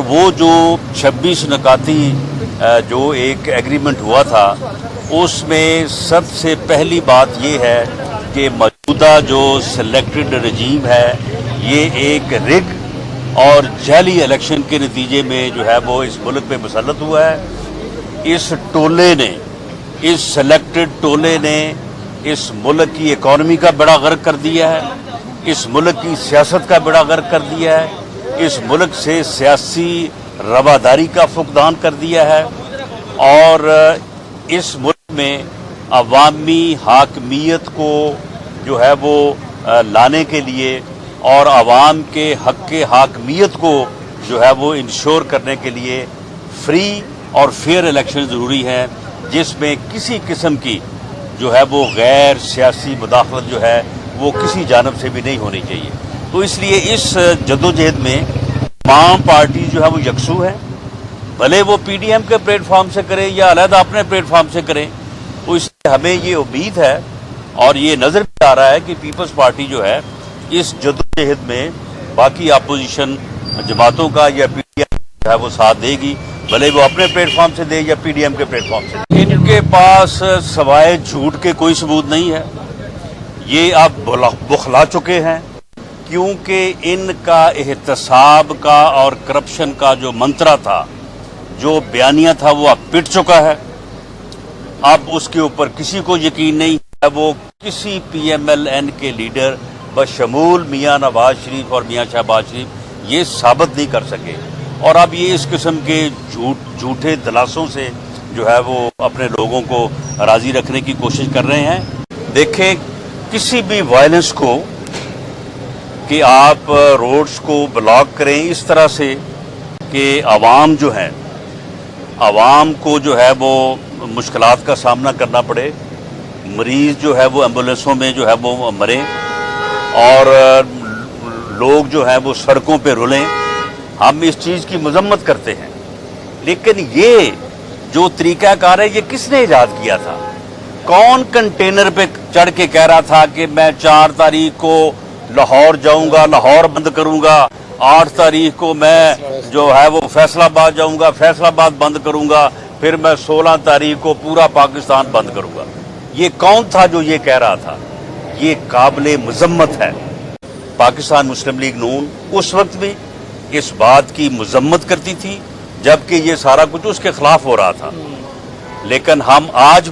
वो जो 26 नकाती जो एक एग्रीमेंट हुआ था उसमें सबसे पहली बात ये है कि मौजूदा जो सिलेक्टेड रजीम है ये एक रिग और जाली इलेक्शन के नतीजे में जो है वो इस मुल्क पे मुसल्लत हुआ है। इस टोले ने, इस सिलेक्टेड टोले ने इस मुल्क की इकॉनमी का बेड़ा गर्क कर दिया है, इस मुल्क की सियासत का बेड़ा गर्क कर दिया है, इस मुल्क से सियासी रवादारी का फुकदान कर दिया है और इस मुल्क में अवामी हाकमियत को जो है वो लाने के लिए और आवाम के हक के हाकमियत को जो है वो इंश्योर करने के लिए फ्री और फेयर इलेक्शन ज़रूरी है, जिसमें किसी किस्म की जो है वो गैर सियासी मुदाखलत जो है वो किसी जानब से भी नहीं होनी चाहिए। तो इसलिए इस जद्दोजहद में तमाम पार्टी जो है वो यकसू है, भले वो पीडीएम के प्लेटफॉर्म से करें या अलहदा अपने प्लेटफॉर्म से करें। तो इसलिए हमें ये उम्मीद है और ये नज़र भी आ रहा है कि पीपल्स पार्टी जो है इस जद्दोजहद में बाकी अपोजिशन जमातों का या पीडीएम जो है वो साथ देगी, भले वो अपने प्लेटफॉर्म से दे या पीडीएम के प्लेटफॉर्म से। इनके पास सवाए झूठ के कोई सबूत नहीं है, ये अब बुखला चुके हैं क्योंकि इनका एहतसाब का और करप्शन का जो मंत्रा था, जो बयानिया था, वो अब पिट चुका है। अब उसके ऊपर किसी को यकीन नहीं है। वो किसी पीएमएलएन के लीडर बशमूल मियां नवाज शरीफ और मियां शहबाज शरीफ ये साबित नहीं कर सके और अब ये इस किस्म के झूठे दलासों से जो है वो अपने लोगों को राजी रखने की कोशिश कर रहे हैं। देखें, किसी भी वायलेंस को कि आप रोड्स को ब्लॉक करें इस तरह से कि आवाम जो है, आवाम को जो है वो मुश्किलात का सामना करना पड़े, मरीज जो है वो एम्बुलेंसों में जो है वो मरें और लोग जो है वो सड़कों पे रुलें, हम इस चीज़ की मजम्मत करते हैं। लेकिन ये जो तरीक़ाकार है ये किसने ईजाद किया था? कौन कंटेनर पे चढ़ के कह रहा था कि मैं 4 तारीख को लाहौर जाऊंगा, लाहौर बंद करूंगा, 8 तारीख को मैं जो है वो फैसलाबाद जाऊंगा, फैसलाबाद बंद करूंगा, फिर मैं 16 तारीख को पूरा पाकिस्तान बंद करूंगा? ये कौन था जो ये कह रहा था? ये काबिले मजम्मत है। पाकिस्तान मुस्लिम लीग नून उस वक्त भी इस बात की मजम्मत करती थी जबकि ये सारा कुछ उसके खिलाफ हो रहा था। लेकिन हम आज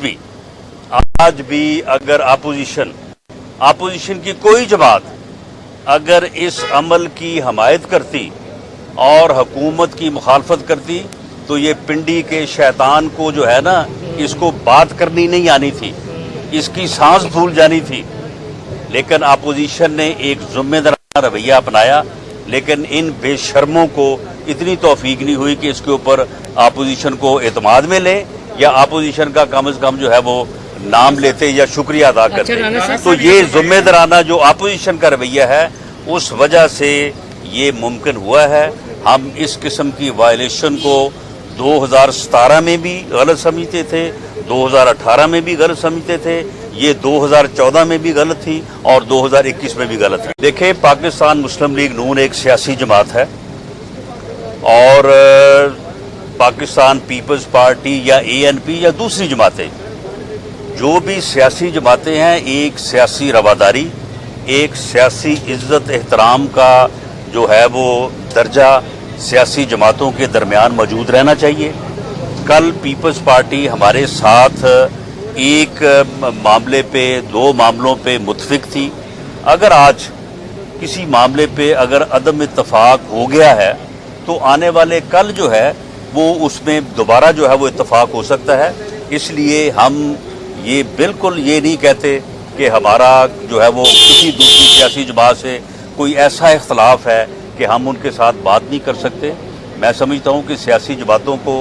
भी अगर अपोजिशन की कोई जमात अगर इस अमल की हमायत करती और हुकूमत की मुखालफत करती तो ये पिंडी के शैतान को जो है ना, इसको बात करनी नहीं आनी थी, इसकी सांस भूल जानी थी। लेकिन अपोजिशन ने एक जिम्मेदाराना रवैया अपनाया, लेकिन इन बेशर्मों को इतनी तौफीक नहीं हुई कि इसके ऊपर अपोजिशन को एतमाद में ले या अपोजिशन का कम से कम जो है वो नाम लेते या शुक्रिया अदा करते। तो ये जिम्मेदाराना जो अपोजिशन का रवैया है उस वजह से ये मुमकिन हुआ है। हम इस किस्म की वायलेशन को 2017 में भी गलत समझते थे, 2018 में भी गलत समझते थे, ये 2014 में भी गलत थी और 2021 में भी गलत है। देखिए, पाकिस्तान मुस्लिम लीग नून एक सियासी जमात है और पाकिस्तान पीपल्स पार्टी या एएनपी या दूसरी जमातें, जो भी सियासी जमातें हैं, एक सियासी रवादारी, एक सियासी इज्जत एहतराम का जो है वो दर्जा सियासी जमातों के दरमियान मौजूद रहना चाहिए। कल पीपल्स पार्टी हमारे साथ एक मामले पे, 2 मामलों पे मुत्फिक थी। अगर आज किसी मामले पे अगर अदम इत्तफाक हो गया है तो आने वाले कल जो है वो उसमें दोबारा जो है वो इत्तफाक हो सकता है। इसलिए हम ये बिल्कुल ये नहीं कहते कि हमारा जो है वो किसी दूसरी सियासी जमात से कोई ऐसा इख्तलाफ है कि हम उनके साथ बात नहीं कर सकते। मैं समझता हूँ कि सियासी जमातों को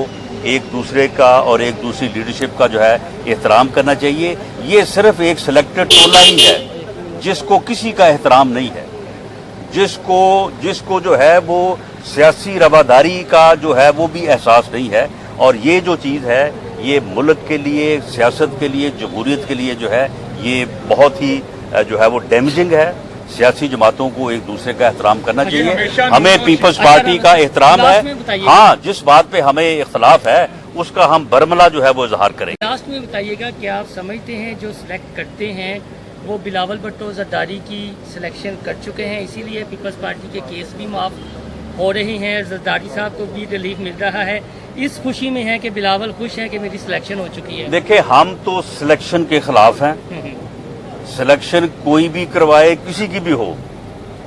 एक दूसरे का और एक दूसरी लीडरशिप का जो है एहतराम करना चाहिए। ये सिर्फ एक सिलेक्टेड टोला ही है जिसको किसी का एहतराम नहीं है, जिसको जो है वो सियासी रवादारी का जो है वो भी एहसास नहीं है। और ये जो चीज़ है ये मुल्क के लिए, सियासत के लिए, जमहूरियत के लिए जो है ये बहुत ही जो है वो डैमेजिंग है। सियासी जमातों को एक दूसरे का एहतराम करना चाहिए। हमें हमें पीपल्स पार्टी का एहतराम लास्ट में है। बताइए। हाँ, जिस बात पे हमें इख्तलाफ है उसका हम बरमला जो है वो इजहार करेंगे। लास्ट में बताइएगा कि आप समझते हैं जो सिलेक्ट करते हैं वो बिलावल भुट्टो जरदारी की सिलेक्शन कर चुके हैं, इसीलिए पीपल्स पार्टी के केस भी माफ़ हो रहे हैं, जरदारी साहब को भी रिलीफ मिल रहा है, इस खुशी में है कि बिलावल खुश है कि मेरी सिलेक्शन हो चुकी है? देखिए, हम तो सिलेक्शन के खिलाफ हैं। सिलेक्शन कोई भी करवाए, किसी की भी हो,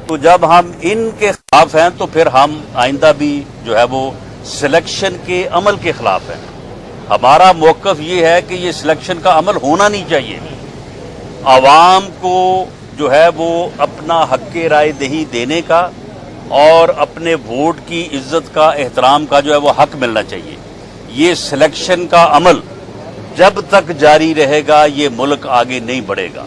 तो जब हम इनके खिलाफ हैं तो फिर हम आइंदा भी जो है वो सिलेक्शन के अमल के खिलाफ हैं। हमारा मौक़िफ़ ये है कि ये सिलेक्शन का अमल होना नहीं चाहिए। आवाम को जो है वो अपना हक़ राय दही देने का और अपने वोट की इज्जत का, एहतराम का जो है वो हक मिलना चाहिए। ये सिलेक्शन का अमल जब तक जारी रहेगा ये मुल्क आगे नहीं बढ़ेगा।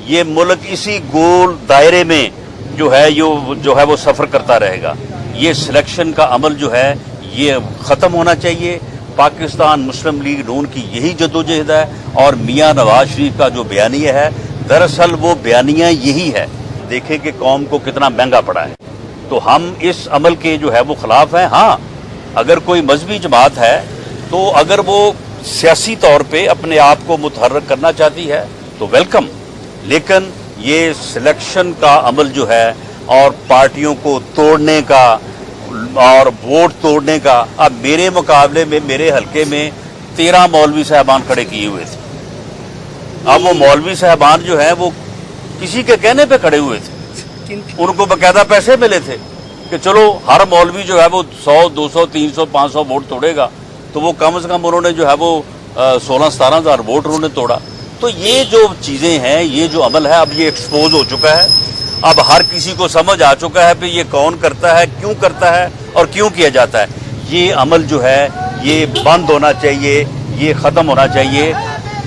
ये मुल्क इसी गोल दायरे में जो है वो सफ़र करता रहेगा। ये सिलेक्शन का अमल जो है ये ख़त्म होना चाहिए। पाकिस्तान मुस्लिम लीग नून की यही जदोजहद है और मियाँ नवाज शरीफ का जो बयानिया है, दरअसल वो बयानिया यही है। देखें कि कौम को कितना महंगा पड़ा है। तो हम इस अमल के जो है वो खिलाफ हैं। हाँ, अगर कोई मजहबी जमात है तो अगर वो सियासी तौर पे अपने आप को मुतहर्रिक करना चाहती है तो वेलकम, लेकिन ये सिलेक्शन का अमल जो है और पार्टियों को तोड़ने का और वोट तोड़ने का, अब मेरे मुकाबले में मेरे हलके में 13 मौलवी साहबान खड़े किए हुए थे। अब वो मौलवी साहबान जो है वो किसी के कहने पे खड़े हुए थे, उनको बकायदा पैसे मिले थे कि चलो हर मौलवी जो है वो 100, 200, 300, 500 वोट तोड़ेगा, तो वो कम से कम उन्होंने जो है वो 16-17 हज़ार वोट उन्होंने तोड़ा। तो ये जो चीज़ें हैं, ये जो अमल है, अब ये एक्सपोज हो चुका है। अब हर किसी को समझ आ चुका है कि ये कौन करता है, क्यों करता है और क्यों किया जाता है। ये अमल जो है ये बंद होना चाहिए, ये ख़त्म होना चाहिए,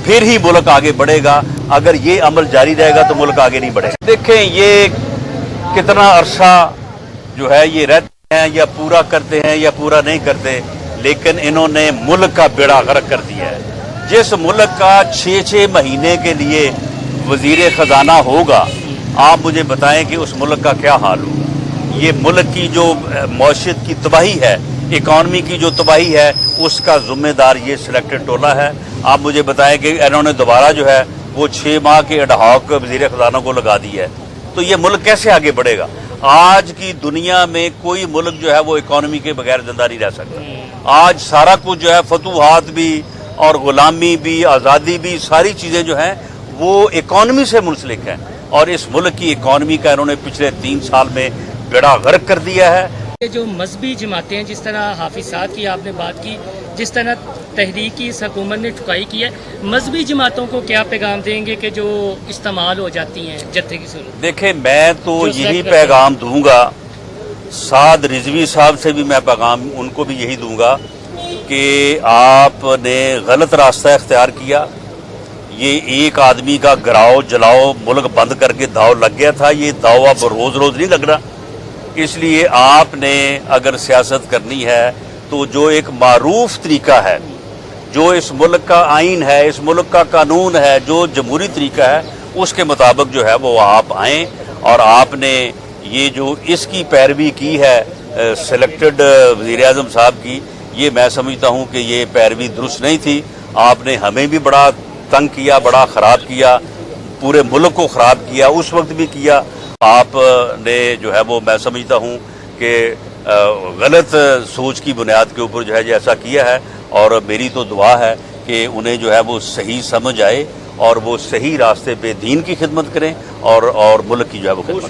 फिर ही मुल्क आगे बढ़ेगा। अगर ये अमल जारी रहेगा तो मुल्क आगे नहीं बढ़ेगा। देखें, ये कितना अरसा जो है ये रहते हैं या पूरा करते हैं या पूरा नहीं करते, लेकिन इन्होंने मुल्क का बेड़ा गर्क कर दिया है। जिस मुल्क का 6-6 महीने के लिए वजीर ख़जाना होगा, आप मुझे बताएं कि उस मुल्क का क्या हाल होगा। ये मुल्क की जो मौशियत की तबाही है, इकॉनमी की जो तबाही है, उसका ज़िम्मेदार ये सिलेक्टेड टोला है। आप मुझे बताएं कि इन्होंने दोबारा जो है वो 6 माह के एडहॉक वजीर ख़जाना को लगा दी है, तो ये मुल्क कैसे आगे बढ़ेगा। आज की दुनिया में कोई मुल्क जो है वो इकॉनमी के बगैर जिंदा नहीं रह सकता। आज सारा कुछ जो है, फतूहात भी और गुलामी भी, आज़ादी भी, सारी चीज़ें जो हैं वो इकॉनमी से मुंसलिक हैं, और इस मुल्क की इकॉनमी का इन्होंने पिछले 3 साल में बेड़ा गर्क कर दिया है। ये जो मजहबी जमातें हैं, जिस तरह हाफिज साहब की आपने बात की, जिस तरह तहरीकी इस हुकूमत ने ठुकाई की है, मजहबी जमातों को क्या पैगाम देंगे कि जो इस्तेमाल हो जाती हैं जत्थे की सूरत? देखें, मैं तो यही पैगाम दूंगा, साद रिजवी साहब से भी मैं पैगाम उनको भी यही दूंगा कि आपने गलत रास्ता इख्तियार किया। ये एक आदमी का गिराओ जलाओ मुल्क बंद करके दाव लग गया था, ये दाव अब रोज़ रोज़ नहीं लग रहा। इसलिए आपने अगर सियासत करनी है तो जो एक मारूफ तरीका है, जो इस मुल्क का आइन है, इस मुल्क का कानून है, जो जमहूरी तरीका है, उसके मुताबिक जो है वो आप आएँ। और आपने ये जो इसकी पैरवी की है सिलेक्टेड वज़ीर-ए-आज़म साहब की, ये मैं समझता हूँ कि ये पैरवी दुरुस्त नहीं थी। आपने हमें भी बड़ा तंग किया, बड़ा ख़राब किया, पूरे मुल्क को ख़राब किया, उस वक्त भी किया। आपने जो है वो मैं समझता हूँ कि गलत सोच की बुनियाद के ऊपर जो है ऐसा किया है, और मेरी तो दुआ है कि उन्हें जो है वो सही समझ आए और वो सही रास्ते पे दीन की खिदमत करें और मुल्क की जो है वो खिदमत